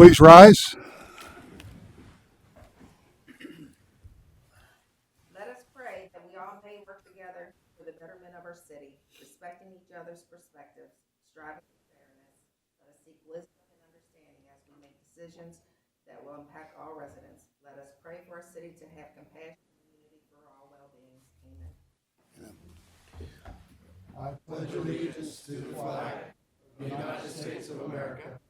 please rise? Let us pray that we all may work together for the betterment of our city, respecting each other's perspectives, striving for fairness. Let us seek wisdom and understanding as we make decisions that will impact all residents. Let us pray for our city to have compassion and unity for all well-being. Amen. I pledge allegiance to the flag of the United States of America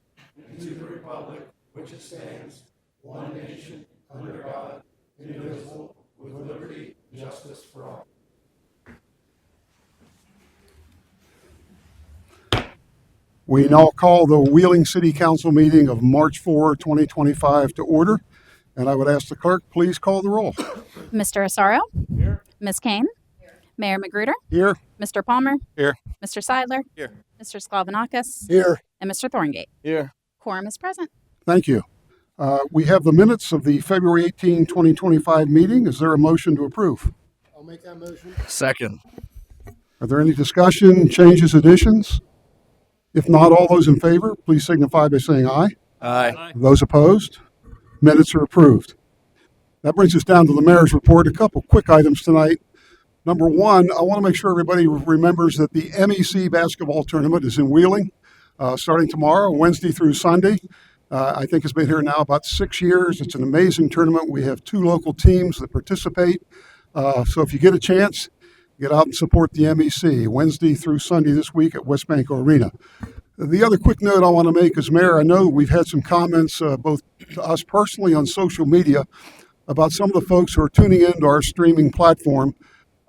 and to the republic which it stands, one nation, under God, indivisible, with liberty and justice for all. We now call the Wheeling City Council meeting of March 4, 2025 to order. And I would ask the clerk, please call the roll. Mr. Asaro? Here. Ms. Kane? Mayor Magruder? Here. Mr. Palmer? Here. Mr. Seidler? Here. Mr. Sklavonakis? Here. And Mr. Thorngate? Here. Quorum is present. Thank you. We have the minutes of the February 18, 2025 meeting. Is there a motion to approve? I'll make that motion. Second. Are there any discussion, changes, additions? If not, all those in favor, please signify by saying aye. Aye. Those opposed? Minutes are approved. That brings us down to the mayor's report. A couple quick items tonight. Number one, I want to make sure everybody remembers that the MEC basketball tournament is in Wheeling, starting tomorrow, Wednesday through Sunday. I think it's been here now about 6 years. It's an amazing tournament. We have 2 local teams that participate. So if you get a chance, get out and support the MEC Wednesday through Sunday this week at Westbanco Arena. The other quick note I want to make is, Mayor, I know we've had some comments, both to us personally on social media, about some of the folks who are tuning into our streaming platform.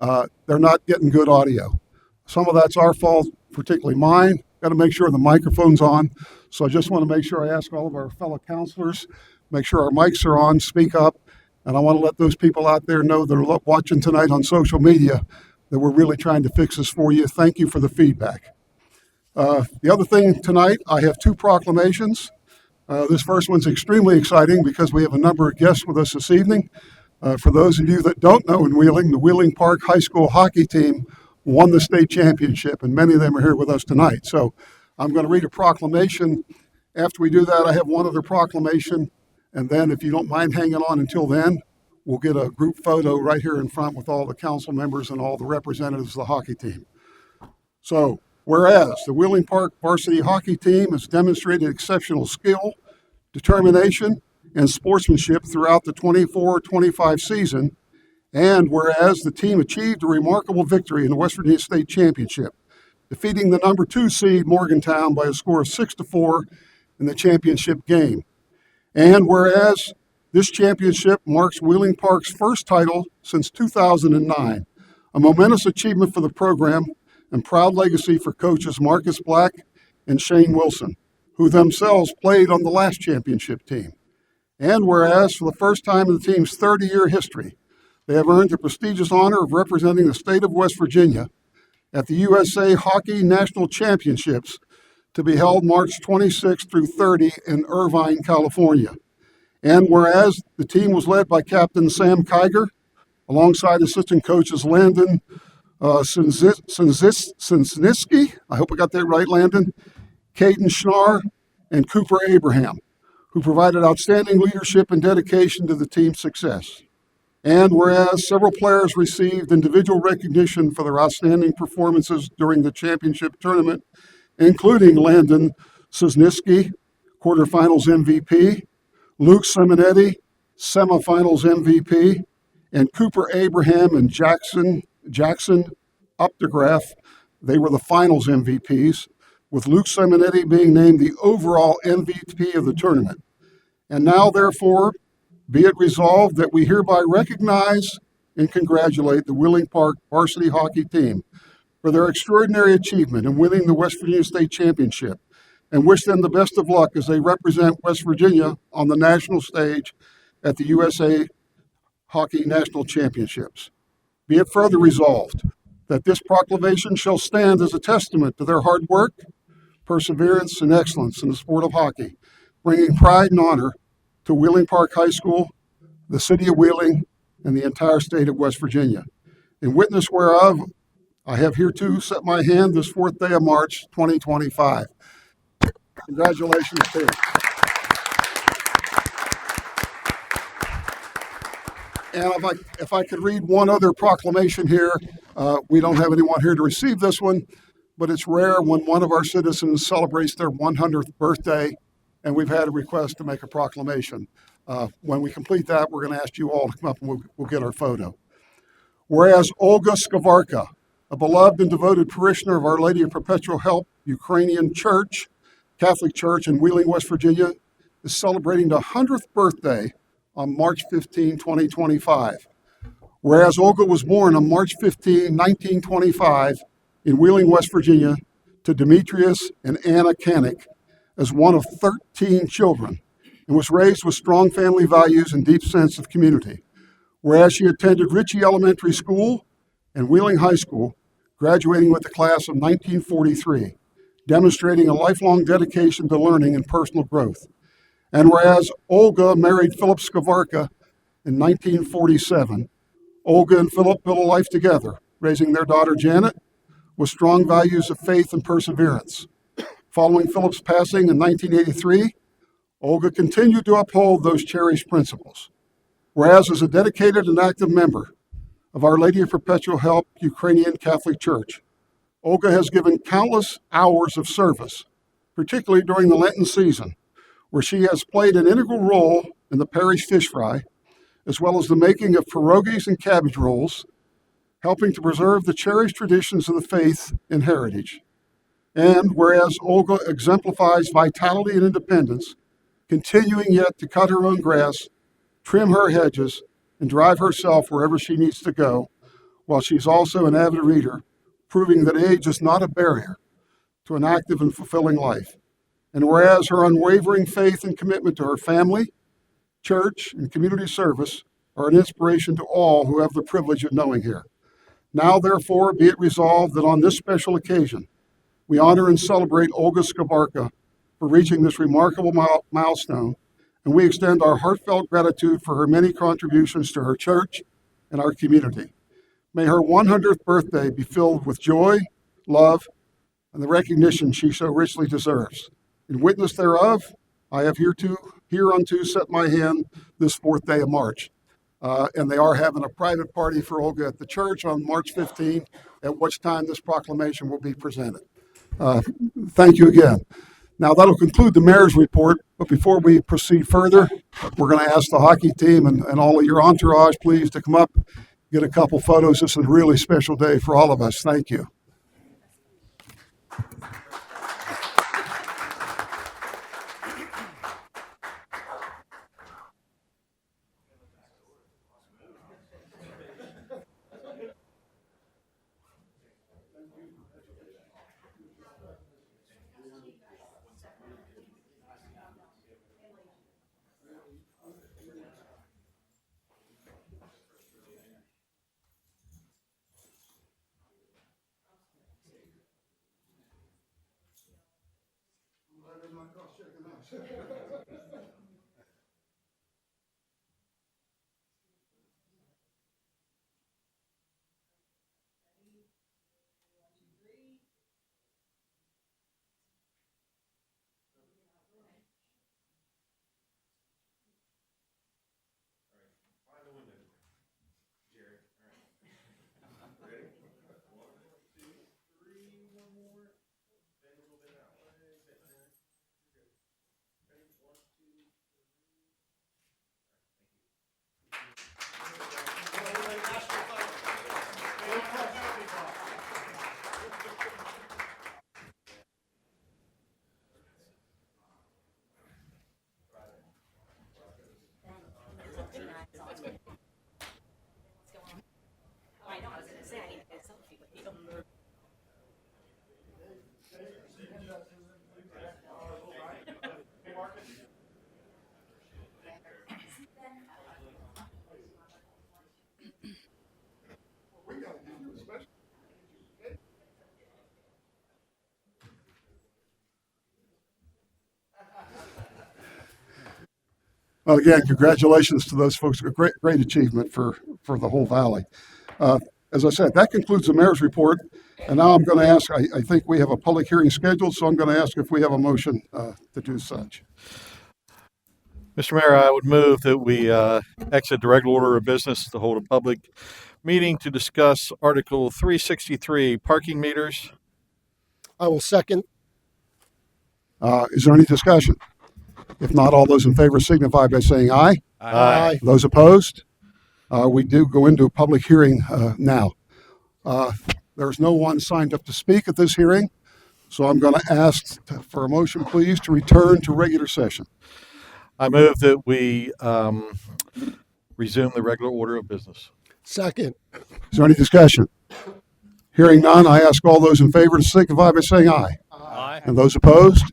They're not getting good audio. Some of that's our fault, particularly mine. Got to make sure the microphone's on. So I just want to make sure I ask all of our fellow counselors, make sure our mics are on, speak up. And I want to let those people out there know that are watching tonight on social media that we're really trying to fix this for you. Thank you for the feedback. The other thing tonight, I have 2 proclamations. This first one's extremely exciting because we have a number of guests with us this evening. For those of you that don't know, in Wheeling, the Wheeling Park High School hockey team won the state championship, and many of them are here with us tonight. So I'm going to read a proclamation. After we do that, I have one other proclamation, and then if you don't mind hanging on until then, we'll get a group photo right here in front with all the council members and all the representatives of the hockey team. So, whereas the Wheeling Park varsity hockey team has demonstrated exceptional skill, determination, and sportsmanship throughout the 24-25 season, and whereas the team achieved a remarkable victory in the West Virginia State Championship, defeating the number 2 seed Morgantown by a score of 6-4 in the championship game. And whereas this championship marks Wheeling Park's first title since 2009, a momentous achievement for the program and proud legacy for coaches Marcus Black and Shane Wilson, who themselves played on the last championship team. And whereas for the first time in the team's 30-year history, they have earned the prestigious honor of representing the state of West Virginia at the USA Hockey National Championships to be held March 26 through 30 in Irvine, California. And whereas the team was led by Captain Sam Kiger, alongside assistant coaches Landon Sinzniski, I hope I got that right, Landon, Caden Schnarr, and Cooper Abraham, who provided outstanding leadership and dedication to the team's success. And whereas several players received individual recognition for their outstanding performances during the championship tournament, including Landon Sinzniski, quarterfinals MVP, Luke Simonetti, semifinals MVP, and Cooper Abraham and Jackson Updegraff, they were the finals MVPs, with Luke Simonetti being named the overall MVP of the tournament. And now, therefore, be it resolved that we hereby recognize and congratulate the Wheeling Park varsity hockey team for their extraordinary achievement in winning the West Virginia State Championship, and wish them the best of luck as they represent West Virginia on the national stage at the USA Hockey National Championships. Be it further resolved that this proclamation shall stand as a testament to their hard work, perseverance, and excellence in the sport of hockey, bringing pride and honor to Wheeling Park High School, the city of Wheeling, and the entire state of West Virginia. In witness whereof, I have hereto set my hand this 4th day of March, 2025. Congratulations to you. And if I could read one other proclamation here, we don't have anyone here to receive this one, but it's rare when one of our citizens celebrates their 100th birthday, and we've had a request to make a proclamation. When we complete that, we're going to ask you all to come up and we'll get our photo. Whereas Olga Skavarka, a beloved and devoted parishioner of Our Lady of Perpetual Help Ukrainian Church, Catholic Church in Wheeling, West Virginia, is celebrating the 100th birthday on March 15, 2025. Whereas Olga was born on March 15, 1925 in Wheeling, West Virginia, to Demetrius and Anna Kanik as one of 13 children, and was raised with strong family values and deep sense of community. Whereas she attended Ritchie Elementary School and Wheeling High School, graduating with the class of 1943, demonstrating a lifelong dedication to learning and personal growth. And whereas Olga married Philip Skavarka in 1947, Olga and Philip built a life together, raising their daughter Janet with strong values of faith and perseverance. Following Philip's passing in 1983, Olga continued to uphold those cherished principles. Whereas as a dedicated and active member of Our Lady of Perpetual Help Ukrainian Catholic Church, Olga has given countless hours of service, particularly during the Lenten season, where she has played an integral role in the parish fish fry, as well as the making of pierogies and cabbage rolls, helping to preserve the cherished traditions of the faith and heritage. And whereas Olga exemplifies vitality and independence, continuing yet to cut her own grass, trim her hedges, and drive herself wherever she needs to go, while she's also an avid reader, proving that age is not a barrier to an active and fulfilling life. And whereas her unwavering faith and commitment to her family, church, and community service are an inspiration to all who have the privilege of knowing her. Now, therefore, be it resolved that on this special occasion, we honor and celebrate Olga Skavarka for reaching this remarkable milestone, and we extend our heartfelt gratitude for her many contributions to her church and our community. May her 100th birthday be filled with joy, love, and the recognition she so richly deserves. In witness thereof, I have hereunto set my hand this 4th day of March. And they are having a private party for Olga at the church on March 15, at which time this proclamation will be presented. Thank you again. Now, that'll conclude the mayor's report, but before we proceed further, we're going to ask the hockey team and all of your entourage, please, to come up, get a couple photos. This is a really special day for all of us. Thank you. Well, again, congratulations to those folks. A great achievement for the whole valley. As I said, that concludes the mayor's report. And now I'm going to ask, I think we have a public hearing scheduled, so I'm going to ask if we have a motion to do such. Mr. Mayor, I would move that we exit the regular order of business to hold a public meeting to discuss Article 363, parking meters. I will second. Is there any discussion? If not, all those in favor signify by saying aye. Aye. Those opposed? We do go into a public hearing now. There's no one signed up to speak at this hearing, so I'm going to ask for a motion, please, to return to regular session. I move that we resume the regular order of business. Second. Is there any discussion? Hearing none, I ask all those in favor to signify by saying aye. Aye. And those opposed?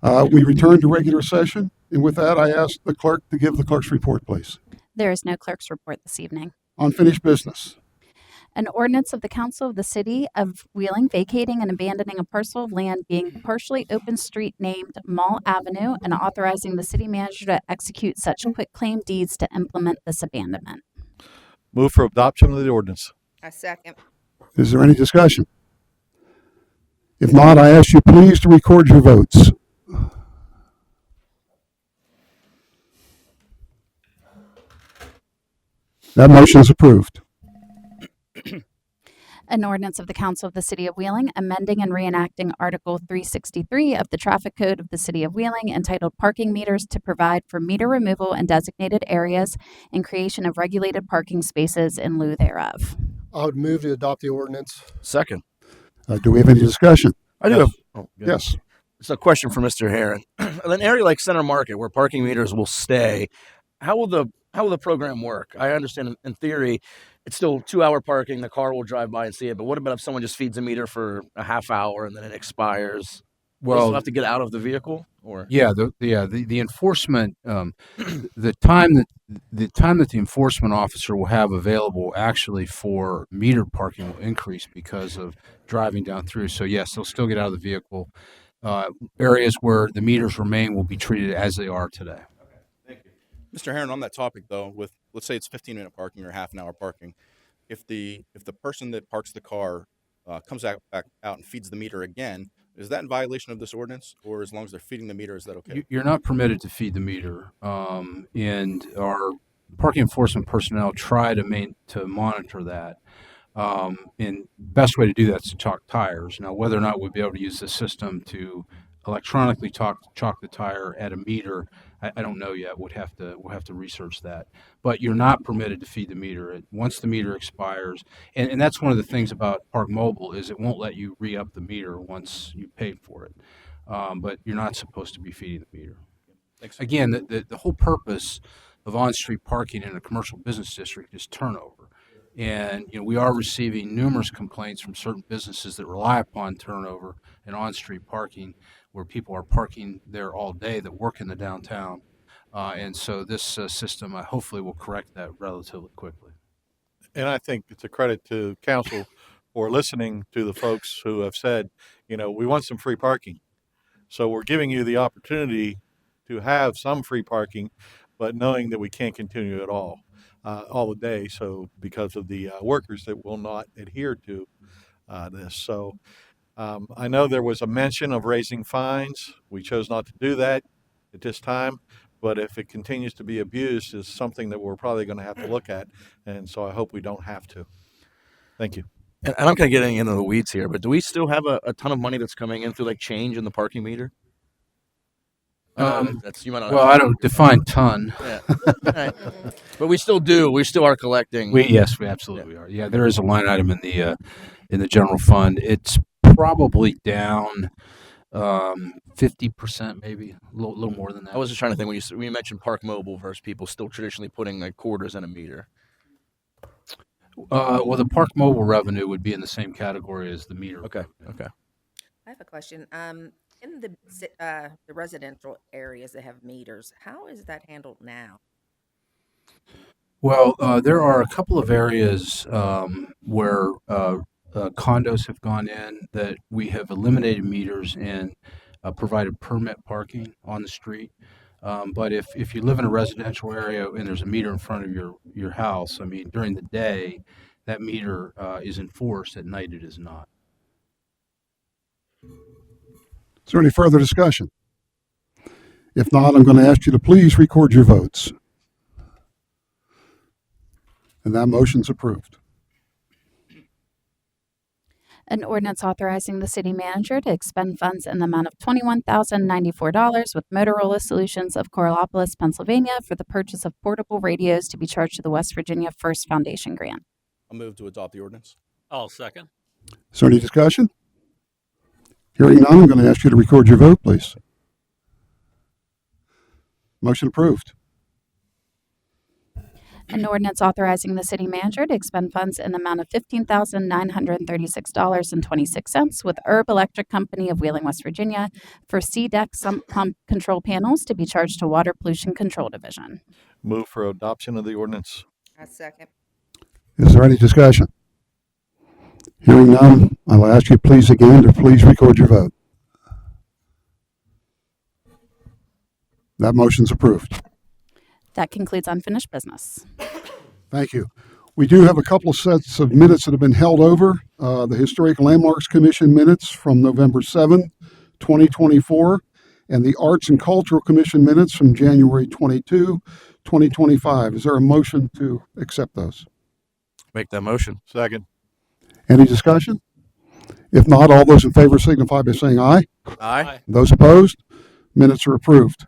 We return to regular session. And with that, I ask the clerk to give the clerk's report, please. There is no clerk's report this evening. Unfinished business. An ordinance of the Council of the City of Wheeling vacating and abandoning a parcel of land being partially open street named Mall Avenue and authorizing the city manager to execute such quitclaim deeds to implement this abandonment. Move for adoption of the ordinance. I second. Is there any discussion? If not, I ask you please to record your votes. That motion is approved. An ordinance of the Council of the City of Wheeling amending and reenacting Article 363 of the Traffic Code of the City of Wheeling entitled Parking Meters to provide for meter removal in designated areas and creation of regulated parking spaces in lieu thereof. I would move to adopt the ordinance. Second. Do we have any discussion? I do have. Oh, good. Yes. It's a question for Mr. Heron. In an area like Center Market, where parking meters will stay, how will the program work? I understand in theory, it's still 2-hour parking. The car will drive by and see it. But what about if someone just feeds a meter for a half hour and then it expires? Well, Well, they'll have to get out of the vehicle, or yeah, the enforcement, the time that the enforcement officer will have available actually for metered parking will increase because of driving down through. So yes, they'll still get out of the vehicle. Areas where the meters remain will be treated as they are today. Mr. Heron, on that topic though, with let's say it's 15-minute parking or half an hour parking, if the person that parks the car comes back out and feeds the meter again, is that in violation of this ordinance, or as long as they're feeding the meter, is that okay? You're not permitted to feed the meter, and our parking enforcement personnel try to monitor that. And best way to do that is to chalk tires. Now, whether or not we'd be able to use the system to electronically chalk the tire at a meter, I don't know yet. We'll have to research that. But you're not permitted to feed the meter. Once the meter expires, and that's one of the things about Park Mobile is it won't let you re-up the meter once you paid for it. But you're not supposed to be feeding the meter. Thanks. Again, the whole purpose of on-street parking in a commercial business district is turnover. And we are receiving numerous complaints from certain businesses that rely upon turnover and on-street parking, where people are parking there all day that work in the downtown. And so this system hopefully will correct that relatively quickly. And I think it's a credit to council for listening to the folks who have said, we want some free parking. So we're giving you the opportunity to have some free parking, but knowing that we can't continue it all the day. So because of the workers that will not adhere to this. So I know there was a mention of raising fines. We chose not to do that at this time. But if it continues to be abused, is something that we're probably going to have to look at. And so I hope we don't have to. Thank you. and I'm kind of getting into the weeds here, but do we still have a ton of money that's coming in through like change in the parking meter? That's you might not. Well, I don't define ton. Yeah. Right. But we still do. We still are collecting. We absolutely are. Yeah, there is a line item in the general fund. It's probably down 50%, maybe a little more than that. I was just trying to think when you mentioned Park Mobile versus people still traditionally putting like quarters in a meter. Well, the Park Mobile revenue would be in the same category as the meter. Okay. Okay. I have a question. In the residential areas that have meters, how is that handled now? Well, there are a couple of areas where condos have gone in that we have eliminated meters and provided permit parking on the street. But if you live in a residential area and there's a meter in front of your house, I mean, during the day, that meter is enforced. At night, it is not. Is there any further discussion? If not, I'm going to ask you to please record your votes. And that motion's approved. An ordinance authorizing the city manager to expend funds in the amount of $21,094 with Motorola Solutions of Coralopolis, Pennsylvania for the purchase of portable radios to be charged to the West Virginia First Foundation grant. I'll move to adopt the ordinance. I'll second. Is there any discussion? Hearing none, I'm going to ask you to record your vote, please. Motion approved. An ordinance authorizing the city manager to expend funds in the amount of $15,936.26 with Herb Electric Company of Wheeling, West Virginia for C-Deck sump pump control panels to be charged to Water Pollution Control Division. Move for adoption of the ordinance. I second. Is there any discussion? Hearing none, I'll ask you please again to please record your vote. That motion's approved. That concludes unfinished business. Thank you. We do have a couple of sets of minutes that have been held over. The Historic Landmarks Commission minutes from November 7, 2024, and the Arts and Cultural Commission minutes from January 22, 2025. Is there a motion to accept those? Make that motion. Second. Any discussion? If not, all those in favor signify by saying aye. Aye. Those opposed? Minutes are approved.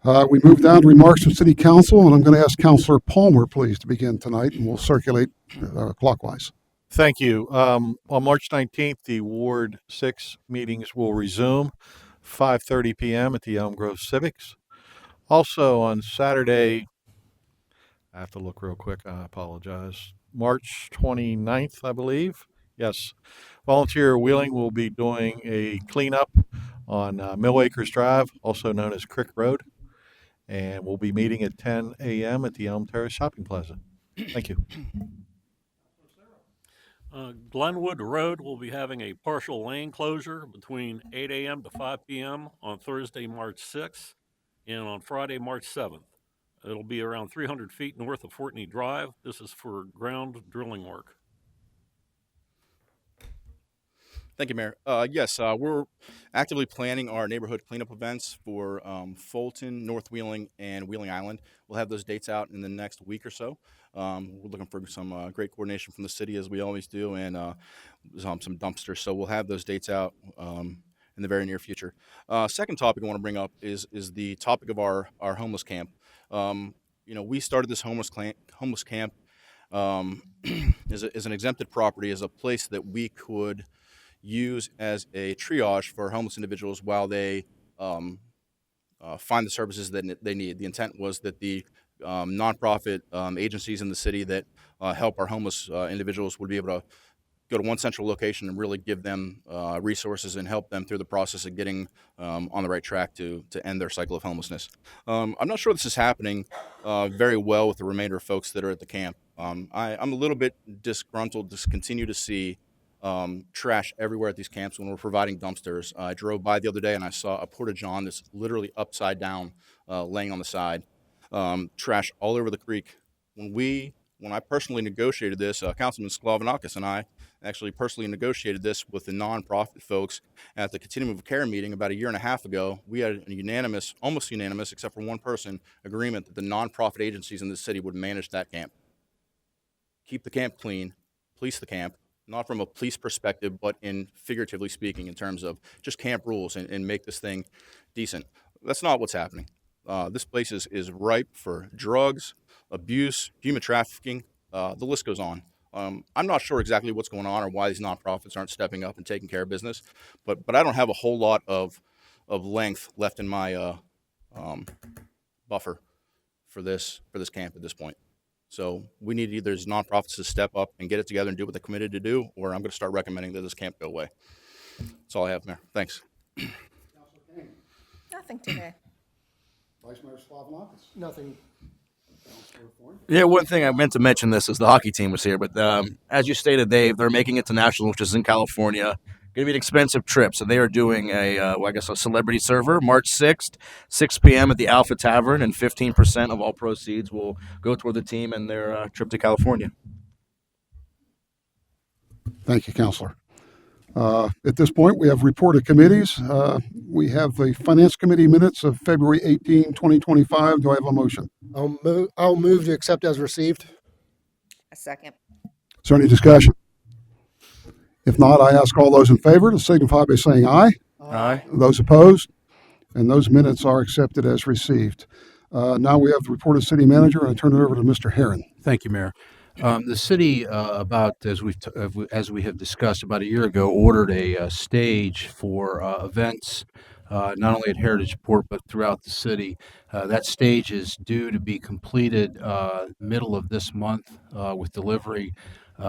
We move down to remarks from City Council, and I'm going to ask Councilor Palmer, please, to begin tonight, and we'll circulate clockwise. Thank you. On March 19th, the Ward 6 meetings will resume 5:30 p.m. at the Elm Grove Civics. Also on Saturday, I have to look real quick. I apologize. March 29th, I believe. Yes. Volunteer Wheeling will be doing a cleanup on Mill Acres Drive, also known as Crick Road. And we'll be meeting at 10 a.m. at the Elm Terrace Shopping Plaza. Thank you. Glenwood Road will be having a partial lane closure between 8 a.m. to 5 p.m. on Thursday, March 6th, and on Friday, March 7th. It'll be around 300 feet north of Fortney Drive. This is for ground drilling work. Thank you, Mayor. Yes, we're actively planning our neighborhood cleanup events for Fulton, North Wheeling, and Wheeling Island. We'll have those dates out in the next week or so. We're looking for some great coordination from the city, as we always do, and some dumpsters. So we'll have those dates out in the very near future. Second topic I want to bring up is the topic of our homeless camp. We started this homeless camp as an exempted property, as a place that we could use as a triage for homeless individuals while they find the services that they need. The intent was that the nonprofit agencies in the city that help our homeless individuals would be able to go to one central location and really give them resources and help them through the process of getting on the right track to end their cycle of homelessness. I'm not sure this is happening very well with the remainder of folks that are at the camp. I'm a little bit disgruntled to continue to see trash everywhere at these camps when we're providing dumpsters. I drove by the other day and I saw a porta-john that's literally upside down, laying on the side. Trash all over the creek. When I personally negotiated this, Councilman Sklavonakis and I actually personally negotiated this with the nonprofit folks at the Continuum of Care meeting about a year and a half ago. We had a almost unanimous, except for one person, agreement that the nonprofit agencies in the city would manage that camp. Keep the camp clean, police the camp, not from a police perspective, but in figuratively speaking, in terms of just camp rules and make this thing decent. That's not what's happening. This place is ripe for drugs, abuse, human trafficking. The list goes on. I'm not sure exactly what's going on or why these nonprofits aren't stepping up and taking care of business, but I don't have a whole lot of length left in my buffer for this camp at this point. So we need either as nonprofits to step up and get it together and do what they're committed to do, or I'm going to start recommending that this camp go away. That's all I have, Mayor. Thanks. Nothing today. Vice Mayor Sklavonakis. Nothing. Yeah, one thing I meant to mention this is the hockey team was here, but as you stated, they're making it to National, which is in California. Going to be an expensive trip, so they are doing a celebrity server March 6th, 6 p.m. at the Alpha Tavern, and 15% of all proceeds will go toward the team and their trip to California. Thank you, Counselor. At this point, we have reported committees. We have the Finance Committee minutes of February 18, 2025. Do I have a motion? I'll move to accept as received. A second. Is there any discussion? If not, I ask all those in favor to signify by saying aye. Aye. Those opposed? And those minutes are accepted as received. Now we have the report of city manager, and I turn it over to Mr. Herron. Thank you, Mayor. The city, as we have discussed about a year ago, ordered a stage for events, not only at Heritage Port but throughout the city. That stage is due to be completed middle of this month with delivery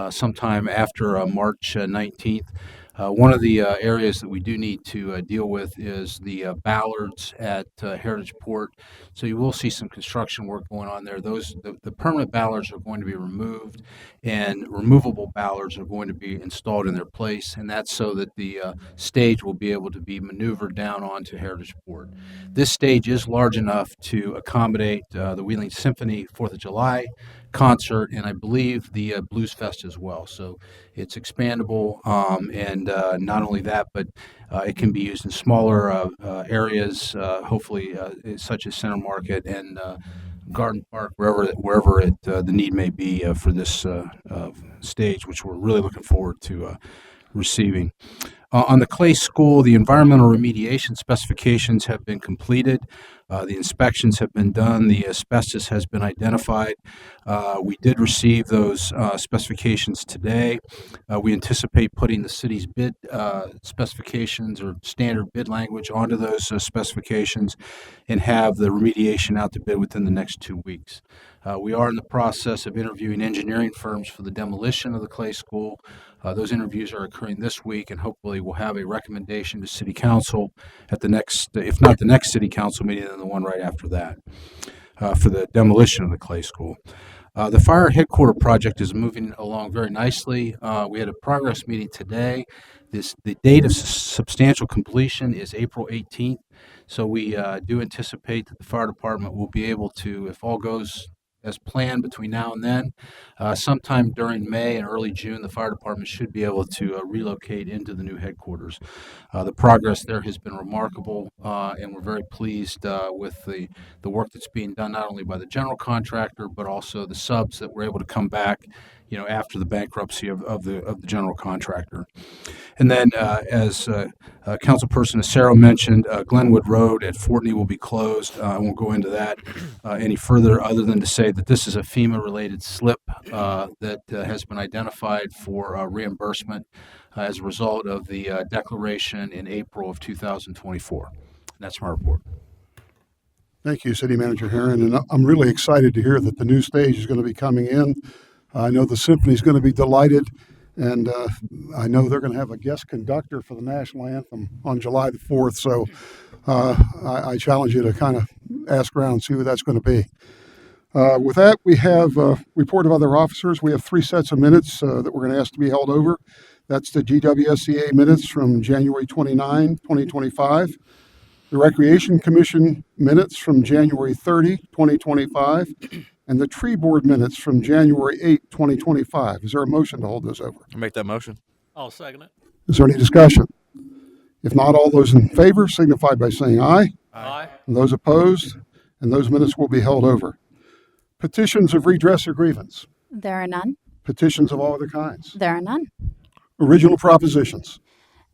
sometime after March 19th. One of the areas that we do need to deal with is the ballards at Heritage Port. So you will see some construction work going on there. The permanent ballards are going to be removed, and removable ballards are going to be installed in their place, and that's so that the stage will be able to be maneuvered down onto Heritage Port. This stage is large enough to accommodate the Wheeling Symphony 4th of July concert, and I believe the Blues Fest as well. So it's expandable, and not only that, but it can be used in smaller areas, hopefully such as Center Market and Garden Park, wherever the need may be for this stage, which we're really looking forward to receiving. On the Clay School, the environmental remediation specifications have been completed. The inspections have been done. The asbestos has been identified. We did receive those specifications today. We anticipate putting the city's bid specifications or standard bid language onto those specifications and have the remediation out to bid within the next 2 weeks. We are in the process of interviewing engineering firms for the demolition of the Clay School. Those interviews are occurring this week, and hopefully we'll have a recommendation to City Council at the next, if not the next City Council meeting, then the one right after that, for the demolition of the Clay School. The fire headquarters project is moving along very nicely. We had a progress meeting today. The date of substantial completion is April 18th, so we do anticipate that the fire department will be able to, if all goes as planned between now and then, sometime during May and early June, the fire department should be able to relocate into the new headquarters. The progress there has been remarkable, and we're very pleased with the work that's being done, not only by the general contractor, but also the subs that were able to come back, after the bankruptcy of the general contractor. And then, as Councilperson Acero mentioned, Glenwood Road at Fortney will be closed. I won't go into that any further, other than to say that this is a FEMA-related slip that has been identified for reimbursement as a result of the declaration in April of 2024. And that's my report. Thank you, City Manager Herron. And I'm really excited to hear that the new stage is going to be coming in. I know the symphony is going to be delighted, and I know they're going to have a guest conductor for the national anthem on July the 4th. So I challenge you to kind of ask around and see who that's going to be. With that, we have a report of other officers. We have 3 sets of minutes that we're going to ask to be held over. That's the GWSCA minutes from January 29, 2025. The Recreation Commission minutes from January 30, 2025. And the Tree Board minutes from January 8, 2025. Is there a motion to hold those over? I'll make that motion. I'll second it. Is there any discussion? If not, all those in favor signify by saying aye. Aye. And those opposed, and those minutes will be held over. Petitions of redress or grievance. There are none. Petitions of all other kinds. There are none. Original propositions.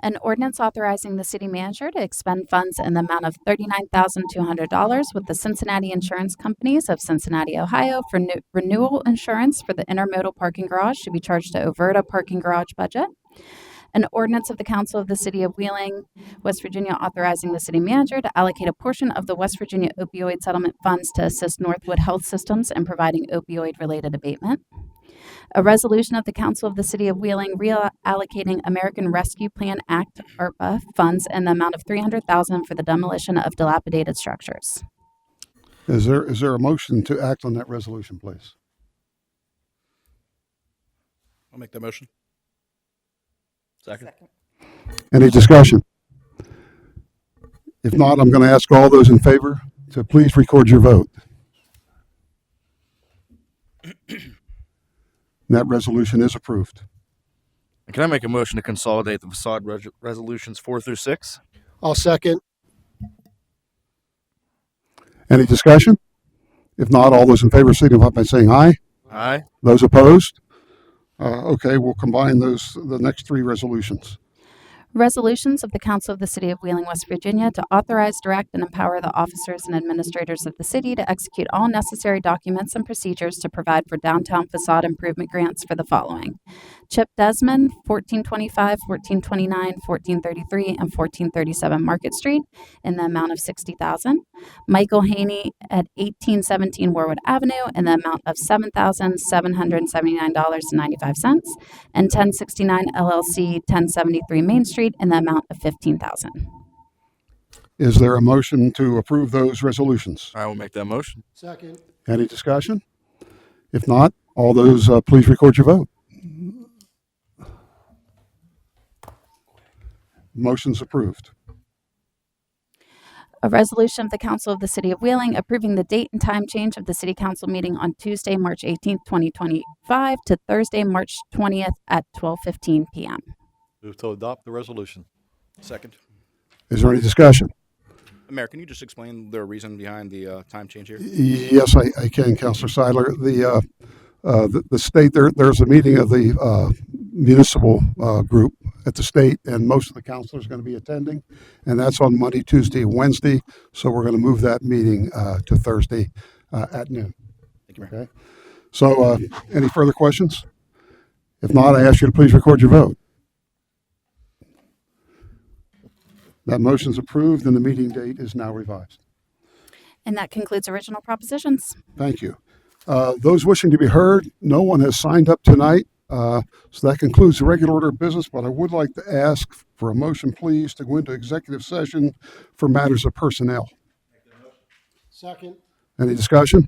An ordinance authorizing the city manager to expend funds in the amount of $39,200 with the Cincinnati Insurance Companies of Cincinnati, Ohio for renewal insurance for the intermodal parking garage to be charged to Overta parking garage budget. An ordinance of the Council of the City of Wheeling, West Virginia, authorizing the city manager to allocate a portion of the West Virginia opioid settlement funds to assist Northwood Health Systems in providing opioid-related abatement. A resolution of the Council of the City of Wheeling reallocating American Rescue Plan Act, ARPA, funds in the amount of $300,000 for the demolition of dilapidated structures. Is there a motion to act on that resolution, please? I'll make that motion. Second. Any discussion? If not, I'm going to ask all those in favor to please record your vote. And that resolution is approved. And can I make a motion to consolidate the facade resolutions 4 through 6? I'll second. Any discussion? If not, all those in favor signify by saying aye. Aye. Those opposed? Okay, we'll combine the next three resolutions. Resolutions of the Council of the City of Wheeling, West Virginia to authorize, direct, and empower the officers and administrators of the city to execute all necessary documents and procedures to provide for downtown facade improvement grants for the following: Chip Desmond, 1425, 1429, 1433, and 1437 Market Street in the amount of $60,000. Michael Haney at 1817 Warwood Avenue in the amount of $7,779.95. And 1069 LLC, 1073 Main Street in the amount of $15,000. Is there a motion to approve those resolutions? I will make that motion. Second. Any discussion? If not, all those, please record your vote. Motion's approved. A resolution of the Council of the City of Wheeling approving the date and time change of the City Council meeting on Tuesday, March 18th, 2025 to Thursday, March 20th at 12:15 p.m. Move to adopt the resolution. Second. Is there any discussion? Mayor, can you just explain the reason behind the time change here? Yes, I can, Councilor Seidler. The state, there's a meeting of the municipal group at the state, and most of the councilors are going to be attending, and that's on Monday, Tuesday, Wednesday. So we're going to move that meeting to Thursday at noon. Thank you, Mayor. Okay. So any further questions? If not, I ask you to please record your vote. That motion's approved, and the meeting date is now revised. And that concludes original propositions. Thank you. Those wishing to be heard, no one has signed up tonight. So that concludes the regular order of business, but I would like to ask for a motion, please, to go into executive session for matters of personnel. Second. Any discussion?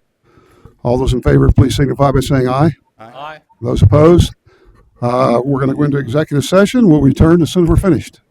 All those in favor, please signify by saying aye. Aye. Those opposed? We're going to go into executive session. We'll return as soon as we're finished.